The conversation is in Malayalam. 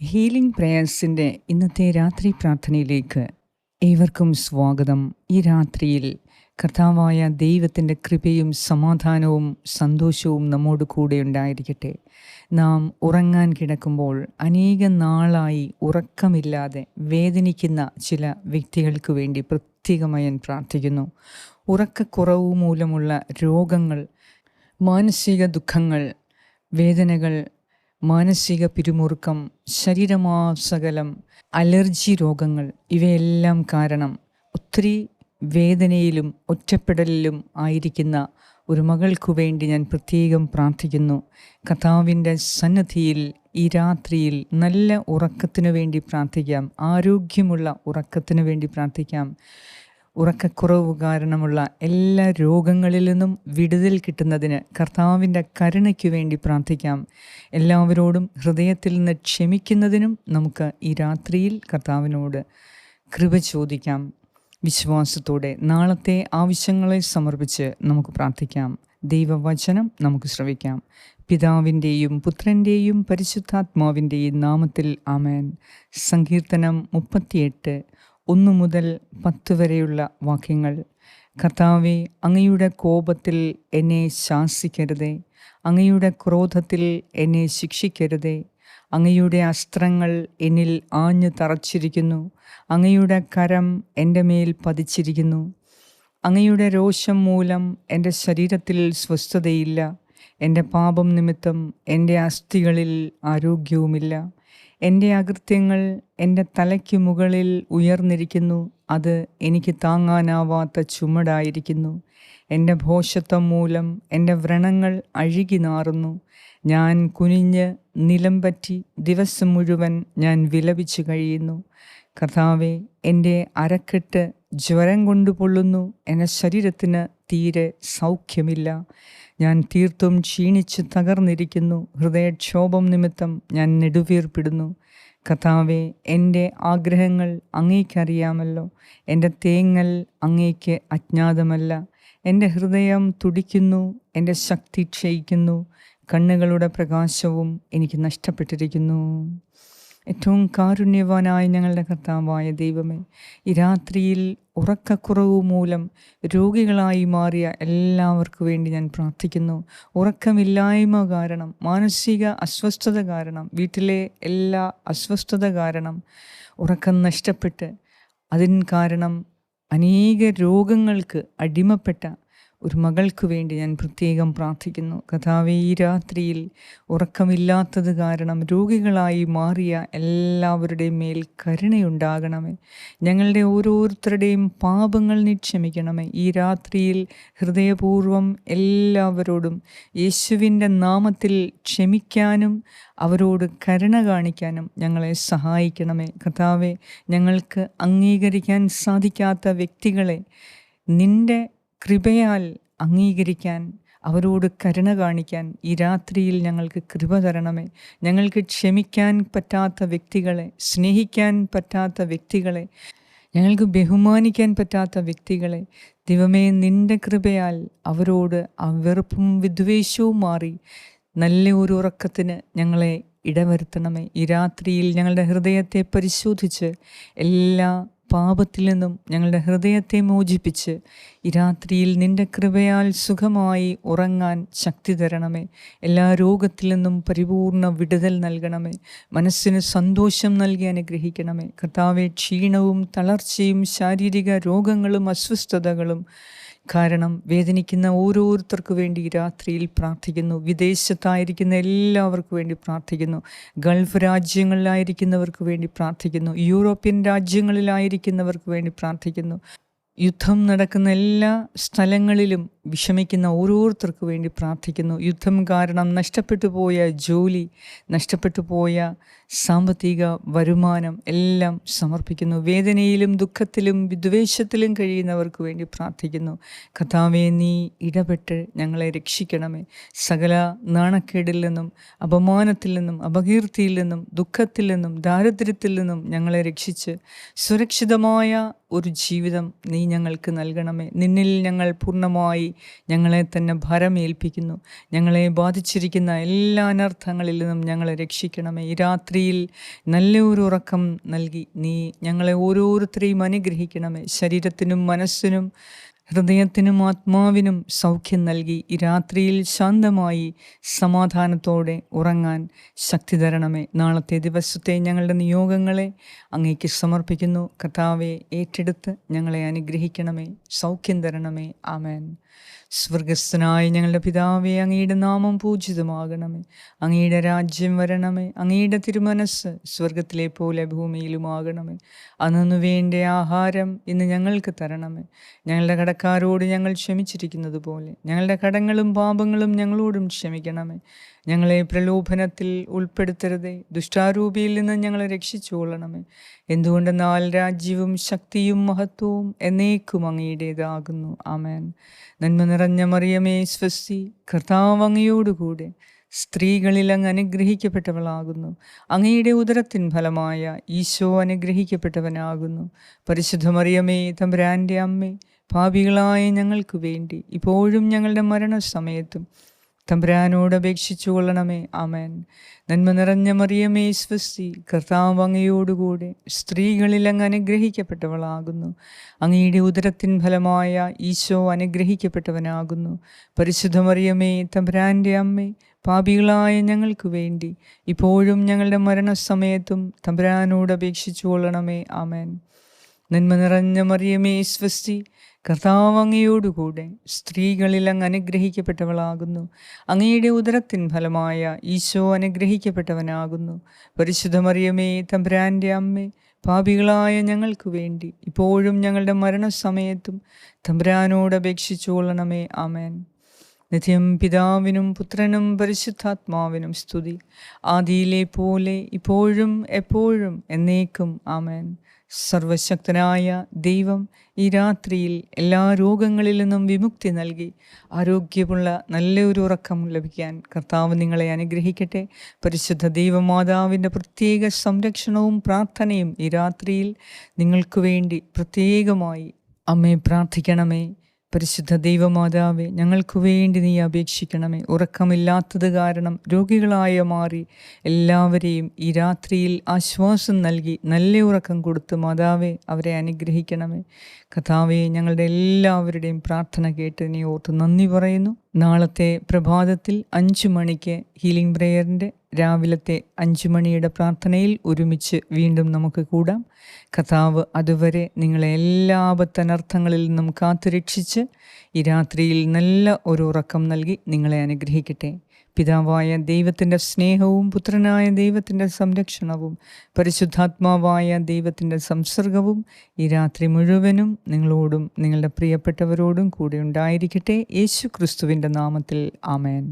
ഹീലിംഗ് പ്രേയേഴ്സിൻ്റെ ഇന്നത്തെ രാത്രി പ്രാർത്ഥനയിലേക്ക് ഏവർക്കും സ്വാഗതം. ഈ രാത്രിയിൽ കർത്താവായ ദൈവത്തിൻ്റെ കൃപയും സമാധാനവും സന്തോഷവും നമ്മോട് കൂടെ ഉണ്ടായിരിക്കട്ടെ. നാം ഉറങ്ങാൻ കിടക്കുമ്പോൾ അനേക നാളായി ഉറക്കമില്ലാതെ വേദനിക്കുന്ന ചില വ്യക്തികൾക്ക് വേണ്ടി പ്രത്യേകമായി ഞാൻ പ്രാർത്ഥിക്കുന്നു. ഉറക്കക്കുറവ് മൂലമുള്ള രോഗങ്ങൾ, മാനസിക ദുഃഖങ്ങൾ, വേദനകൾ, മാനസിക പിരിമുറുക്കം, ശരീരമാസകലം, അലർജി രോഗങ്ങൾ, ഇവയെല്ലാം കാരണം ഒത്തിരി വേദനയിലും ഒറ്റപ്പെടലിലും ആയിരിക്കുന്ന ഒരു മകൾക്കു വേണ്ടി ഞാൻ പ്രത്യേകം പ്രാർത്ഥിക്കുന്നു. കർത്താവിൻ്റെ സന്നിധിയിൽ ഈ രാത്രിയിൽ നല്ല ഉറക്കത്തിനു വേണ്ടി പ്രാർത്ഥിക്കാം. ആരോഗ്യമുള്ള ഉറക്കത്തിനു വേണ്ടി പ്രാർത്ഥിക്കാം. ഉറക്കക്കുറവ് കാരണമുള്ള എല്ലാ രോഗങ്ങളിൽ നിന്നും വിടുതൽ കിട്ടുന്നതിന് കർത്താവിൻ്റെ കരുണയ്ക്ക് വേണ്ടി പ്രാർത്ഥിക്കാം. എല്ലാവരോടും ഹൃദയത്തിൽ നിന്ന് ക്ഷമിക്കുന്നതിനും നമുക്ക് ഈ രാത്രിയിൽ കർത്താവിനോട് കൃപ ചോദിക്കാം. വിശ്വാസത്തോടെ നാളത്തെ ആവശ്യങ്ങളെ സമർപ്പിച്ച് നമുക്ക് പ്രാർത്ഥിക്കാം. ദൈവവചനം നമുക്ക് ശ്രവിക്കാം. പിതാവിൻ്റെയും പുത്രൻ്റെയും പരിശുദ്ധാത്മാവിൻ്റെയും നാമത്തിൽ ആമേൻ. സങ്കീർത്തനം 38:1 മുതൽ 10 വരെയുള്ള വാക്യങ്ങൾ. കർത്താവേ, അങ്ങയുടെ കോപത്തിൽ എന്നെ ശാസിക്കരുതേ, അങ്ങയുടെ ക്രോധത്തിൽ എന്നെ ശിക്ഷിക്കരുതേ. അങ്ങയുടെ അസ്ത്രങ്ങൾ എന്നിൽ ആഞ്ഞു തറച്ചിരിക്കുന്നു, അങ്ങയുടെ കരം എൻ്റെ മേൽ പതിച്ചിരിക്കുന്നു. അങ്ങയുടെ രോഷം മൂലം എൻ്റെ ശരീരത്തിൽ സ്വസ്ഥതയില്ല, എൻ്റെ പാപം നിമിത്തം എൻ്റെ അസ്ഥികളിൽ ആരോഗ്യവുമില്ല. എൻ്റെ അകൃത്യങ്ങൾ എൻ്റെ തലയ്ക്ക് മുകളിൽ ഉയർന്നിരിക്കുന്നു, അത് എനിക്ക് താങ്ങാനാവാത്ത ചുമടായിരിക്കുന്നു. എൻ്റെ ഭോഷത്വം മൂലം എൻ്റെ വ്രണങ്ങൾ അഴുകി നാറുന്നു. ഞാൻ കുനിഞ്ഞ് നിലം പറ്റി ദിവസം മുഴുവൻ ഞാൻ വിലപിച്ചു കഴിയുന്നു. കർത്താവേ, എൻ്റെ അരക്കെട്ട് ജ്വരം കൊണ്ട് പൊള്ളുന്നു, എൻ്റെ ശരീരത്തിന് തീരെ സൗഖ്യമില്ല. ഞാൻ തീർത്തും ക്ഷീണിച്ച് തകർന്നിരിക്കുന്നു, ഹൃദയക്ഷോഭം നിമിത്തം ഞാൻ നെടുവീർപ്പിടുന്നു. കർത്താവേ, എൻ്റെ ആഗ്രഹങ്ങൾ അങ്ങേക്കറിയാമല്ലോ, എൻ്റെ തേങ്ങൽ അങ്ങേക്ക് അജ്ഞാതമല്ല. എൻ്റെ ഹൃദയം തുടിക്കുന്നു, എൻ്റെ ശക്തി ക്ഷയിക്കുന്നു, കണ്ണുകളുടെ പ്രകാശവും എനിക്ക് നഷ്ടപ്പെട്ടിരിക്കുന്നു. ഏറ്റവും കാരുണ്യവാനായ ഞങ്ങളുടെ കർത്താവായ ദൈവമേ, ഈ രാത്രിയിൽ ഉറക്കക്കുറവ് മൂലം രോഗികളായി മാറിയ എല്ലാവർക്കു വേണ്ടി ഞാൻ പ്രാർത്ഥിക്കുന്നു. ഉറക്കമില്ലായ്മ കാരണം, മാനസിക അസ്വസ്ഥത കാരണം, വീട്ടിലെ എല്ലാ അസ്വസ്ഥത കാരണം, ഉറക്കം നഷ്ടപ്പെട്ട് അതിന് കാരണം അനേക രോഗങ്ങൾക്ക് അടിമപ്പെട്ട ഒരു മകൾക്ക് വേണ്ടി ഞാൻ പ്രത്യേകം പ്രാർത്ഥിക്കുന്നു. കർത്താവേ, ഈ രാത്രിയിൽ ഉറക്കമില്ലാത്തത് കാരണം രോഗികളായി മാറിയ എല്ലാവരുടെയും മേൽ കരുണയുണ്ടാകണമേ. ഞങ്ങളുടെ ഓരോരുത്തരുടെയും പാപങ്ങൾ നീ ക്ഷമിക്കണമേ. ഈ രാത്രിയിൽ ഹൃദയപൂർവ്വം എല്ലാവരോടും യേശുവിൻ്റെ നാമത്തിൽ ക്ഷമിക്കാനും അവരോട് കരുണ കാണിക്കാനും ഞങ്ങളെ സഹായിക്കണമേ. കർത്താവേ, ഞങ്ങൾക്ക് അംഗീകരിക്കാൻ സാധിക്കാത്ത വ്യക്തികളെ നിൻ്റെ കൃപയാൽ അംഗീകരിക്കാൻ, അവരോട് കരുണ കാണിക്കാൻ ഈ രാത്രിയിൽ ഞങ്ങൾക്ക് കൃപ തരണമേ. ഞങ്ങൾക്ക് ക്ഷമിക്കാൻ പറ്റാത്ത വ്യക്തികളെ, സ്നേഹിക്കാൻ പറ്റാത്ത വ്യക്തികളെ, ഞങ്ങൾക്ക് ബഹുമാനിക്കാൻ പറ്റാത്ത വ്യക്തികളെ ദൈവമേ, നിൻ്റെ കൃപയാൽ അവരോട് ആ വെറുപ്പും വിദ്വേഷവും മാറി നല്ല ഒരു ഉറക്കത്തിന് ഞങ്ങളെ ഇടവരുത്തണമേ. ഈ രാത്രിയിൽ ഞങ്ങളുടെ ഹൃദയത്തെ പരിശോധിച്ച് എല്ലാ പാപത്തിൽ നിന്നും ഞങ്ങളുടെ ഹൃദയത്തെ മോചിപ്പിച്ച് ഈ രാത്രിയിൽ നിൻ്റെ കൃപയാൽ സുഖമായി ഉറങ്ങാൻ ശക്തി തരണമേ. എല്ലാ രോഗത്തിൽ നിന്നും പരിപൂർണ വിടുതൽ നൽകണമേ. മനസ്സിന് സന്തോഷം നൽകി അനുഗ്രഹിക്കണമേ. കർത്താവേ, ക്ഷീണവും തളർച്ചയും ശാരീരിക രോഗങ്ങളും അസ്വസ്ഥതകളും കാരണം വേദനിക്കുന്ന ഓരോരുത്തർക്ക് വേണ്ടി രാത്രിയിൽ പ്രാർത്ഥിക്കുന്നു. വിദേശത്തായിരിക്കുന്ന എല്ലാവർക്കും വേണ്ടി പ്രാർത്ഥിക്കുന്നു. ഗൾഫ് രാജ്യങ്ങളിലായിരിക്കുന്നവർക്ക് വേണ്ടി പ്രാർത്ഥിക്കുന്നു. യൂറോപ്യൻ രാജ്യങ്ങളിലായിരിക്കുന്നവർക്ക് വേണ്ടി പ്രാർത്ഥിക്കുന്നു. യുദ്ധം നടക്കുന്ന എല്ലാ സ്ഥലങ്ങളിലും വിഷമിക്കുന്ന ഓരോരുത്തർക്ക് വേണ്ടി പ്രാർത്ഥിക്കുന്നു. യുദ്ധം കാരണം നഷ്ടപ്പെട്ടു പോയ ജോലി, നഷ്ടപ്പെട്ടു പോയ സാമ്പത്തിക വരുമാനം എല്ലാം സമർപ്പിക്കുന്നു. വേദനയിലും ദുഃഖത്തിലും വിദ്വേഷത്തിലും കഴിയുന്നവർക്ക് വേണ്ടി പ്രാർത്ഥിക്കുന്നു. കർത്താവേ, നീ ഇടപെട്ട് ഞങ്ങളെ രക്ഷിക്കണമേ. സകല നാണക്കേടിൽ നിന്നും, അപമാനത്തിൽ നിന്നും, അപകീർത്തിയിൽ നിന്നും, ദുഃഖത്തിൽ നിന്നും, ദാരിദ്ര്യത്തിൽ നിന്നും ഞങ്ങളെ രക്ഷിച്ച് സുരക്ഷിതമായ ഒരു ജീവിതം നീ ഞങ്ങൾക്ക് നൽകണമേ. നിന്നിൽ ഞങ്ങൾ പൂർണ്ണമായി ഞങ്ങളെ തന്നെ ഭരമേൽപ്പിക്കുന്നു. ഞങ്ങളെ ബാധിച്ചിരിക്കുന്ന എല്ലാ അനർത്ഥങ്ങളിൽ നിന്നും ഞങ്ങളെ രക്ഷിക്കണമേ. ഈ രാത്രി രാത്രിയിൽ നല്ല ഒരു ഉറക്കം നൽകി നീ ഞങ്ങളെ ഓരോരുത്തരെയും അനുഗ്രഹിക്കണമേ. ശരീരത്തിനും മനസ്സിനും ഹൃദയത്തിനും ആത്മാവിനും സൗഖ്യം നൽകി ഈ രാത്രിയിൽ ശാന്തമായി സമാധാനത്തോടെ ഉറങ്ങാൻ ശക്തി തരണമേ. നാളത്തെ ദിവസത്തെ ഞങ്ങളുടെ നിയോഗങ്ങളെ അങ്ങേക്ക് സമർപ്പിക്കുന്നു. കർത്താവെ, ഏറ്റെടുത്ത് ഞങ്ങളെ അനുഗ്രഹിക്കണമേ, സൗഖ്യം തരണമേ. ആമേൻ. സ്വർഗസ്ഥനായ ഞങ്ങളുടെ പിതാവേ, അങ്ങയുടെ നാമം പൂജിതമാകണമേ. അങ്ങയുടെ രാജ്യം വരണമേ. അങ്ങയുടെ തിരുമനസ് സ്വർഗത്തിലെ പോലെ ഭൂമിയിലുമാകണമേ. അന്നു വേണ്ട ആഹാരം ഇന്ന് ഞങ്ങൾക്ക് തരണമേ. ഞങ്ങളുടെ കടക്കാരോട് ഞങ്ങൾ ക്ഷമിച്ചിരിക്കുന്നത് പോലെ ഞങ്ങളുടെ കടങ്ങളും പാപങ്ങളും ഞങ്ങളോടും ക്ഷമിക്കണമേ. ഞങ്ങളെ പ്രലോഭനത്തിൽ ഉൾപ്പെടുത്തരുതേ, ദുഷ്ടാരൂപിയിൽ നിന്ന് ഞങ്ങളെ രക്ഷിച്ചുകൊള്ളണമേ. എന്തുകൊണ്ടെന്നാൽ രാജ്യവും ശക്തിയും മഹത്വവും എന്നേക്കും അങ്ങയുടേതാകുന്നു. ആമേൻ. നന്മ നിറഞ്ഞ മറിയമേ, സ്വസ്തി, കർത്താവ് അങ്ങയോടുകൂടെ സ്ത്രീകളിൽ അങ്ങ് അനുഗ്രഹിക്കപ്പെട്ടവളാകുന്നു. അങ്ങയുടെ ഉദരത്തിൻ ഫലമായ ഈശോ അനുഗ്രഹിക്കപ്പെട്ടവനാകുന്നു. പരിശുദ്ധ മറിയമേ, തമ്പുരാൻ്റെ അമ്മേ, പാപികളായ ഞങ്ങൾക്ക് വേണ്ടി ഇപ്പോഴും ഞങ്ങളുടെ മരണസമയത്തും തമ്പുരാനോട് അപേക്ഷിച്ചു കൊള്ളണമേ. ആമേൻ. നന്മ നിറഞ്ഞ മറിയമേ, സ്വസ്തി, കർത്താവ് അങ്ങയോടുകൂടെ സ്ത്രീകളിൽ അങ്ങ് അനുഗ്രഹിക്കപ്പെട്ടവളാകുന്നു. അങ്ങയുടെ ഉദരത്തിൻ ഫലമായ ഈശോ അനുഗ്രഹിക്കപ്പെട്ടവനാകുന്നു. പരിശുദ്ധ മറിയമേ, തമ്പുരാൻ്റെ അമ്മേ, പാപികളായ ഞങ്ങൾക്ക് വേണ്ടി ഇപ്പോഴും ഞങ്ങളുടെ മരണസമയത്തും തമ്പുരാനോട് അപേക്ഷിച്ചു കൊള്ളണമേ. ആമേൻ. നന്മ നിറഞ്ഞ മറിയമേ, സ്വസ്തി, കർത്താവ് അങ്ങയോടുകൂടെ സ്ത്രീകളിൽ അങ്ങ് അനുഗ്രഹിക്കപ്പെട്ടവളാകുന്നു. അങ്ങയുടെ ഉദരത്തിൻ ഫലമായ ഈശോ അനുഗ്രഹിക്കപ്പെട്ടവനാകുന്നു. പരിശുദ്ധ മറിയമേ, തമ്പുരാൻ്റെ അമ്മേ, പാപികളായ ഞങ്ങൾക്ക് വേണ്ടി ഇപ്പോഴും ഞങ്ങളുടെ മരണസമയത്തും തമ്പുരാനോട് അപേക്ഷിച്ചു കൊള്ളണമേ. ആമേൻ. നിത്യം പിതാവിനും പുത്രനും പരിശുദ്ധാത്മാവിനും സ്തുതി, ആദിയിലെ പോലെ ഇപ്പോഴും എപ്പോഴും എന്നേക്കും. ആമേൻ. സർവശക്തനായ ദൈവം ഈ രാത്രിയിൽ എല്ലാ രോഗങ്ങളിൽ നിന്നും വിമുക്തി നൽകി ആരോഗ്യമുള്ള നല്ലൊരു ഉറക്കം ലഭിക്കാൻ കർത്താവ് നിങ്ങളെ അനുഗ്രഹിക്കട്ടെ. പരിശുദ്ധ ദൈവമാതാവിൻ്റെ പ്രത്യേക സംരക്ഷണവും പ്രാർത്ഥനയും ഈ രാത്രിയിൽ നിങ്ങൾക്ക് വേണ്ടി പ്രത്യേകമായി അമ്മേ പ്രാർത്ഥിക്കണമേ. പരിശുദ്ധ ദൈവമാതാവേ, ഞങ്ങൾക്ക് വേണ്ടി നീ അപേക്ഷിക്കണമേ. ഉറക്കമില്ലാത്തത് കാരണം രോഗികളായ മാറി എല്ലാവരെയും ഈ രാത്രിയിൽ ആശ്വാസം നൽകി നല്ല ഉറക്കം കൊടുത്ത് മാതാവേ അവരെ അനുഗ്രഹിക്കണമേ. കർത്താവേ, ഞങ്ങളുടെ എല്ലാവരുടെയും പ്രാർത്ഥന കേട്ട് നീ ഓർത്ത് നന്ദി പറയുന്നു. നാളത്തെ പ്രഭാതത്തിൽ 5 മണിക്ക് ഹീലിംഗ് പ്രേയറിൻ്റെ രാവിലത്തെ 5 മണിയുടെ പ്രാർത്ഥനയിൽ ഒരുമിച്ച് വീണ്ടും നമുക്ക് കൂടാം. കർത്താവ് അതുവരെ നിങ്ങളെ എല്ലാ ആപത്തനർത്ഥങ്ങളിൽ നിന്നും കാത്തുരക്ഷിച്ച് ഈ രാത്രിയിൽ നല്ല ഒരു ഉറക്കം നൽകി നിങ്ങളെ അനുഗ്രഹിക്കട്ടെ. പിതാവായ ദൈവത്തിൻ്റെ സ്നേഹവും പുത്രനായ ദൈവത്തിൻ്റെ സംരക്ഷണവും പരിശുദ്ധാത്മാവായ ദൈവത്തിൻ്റെ സംസർഗവും ഈ രാത്രി മുഴുവനും നിങ്ങളോടും നിങ്ങളുടെ പ്രിയപ്പെട്ടവരോടും കൂടെ ഉണ്ടായിരിക്കട്ടെ. യേശു ക്രിസ്തുവിൻ്റെ നാമത്തിൽ. ആമേൻ.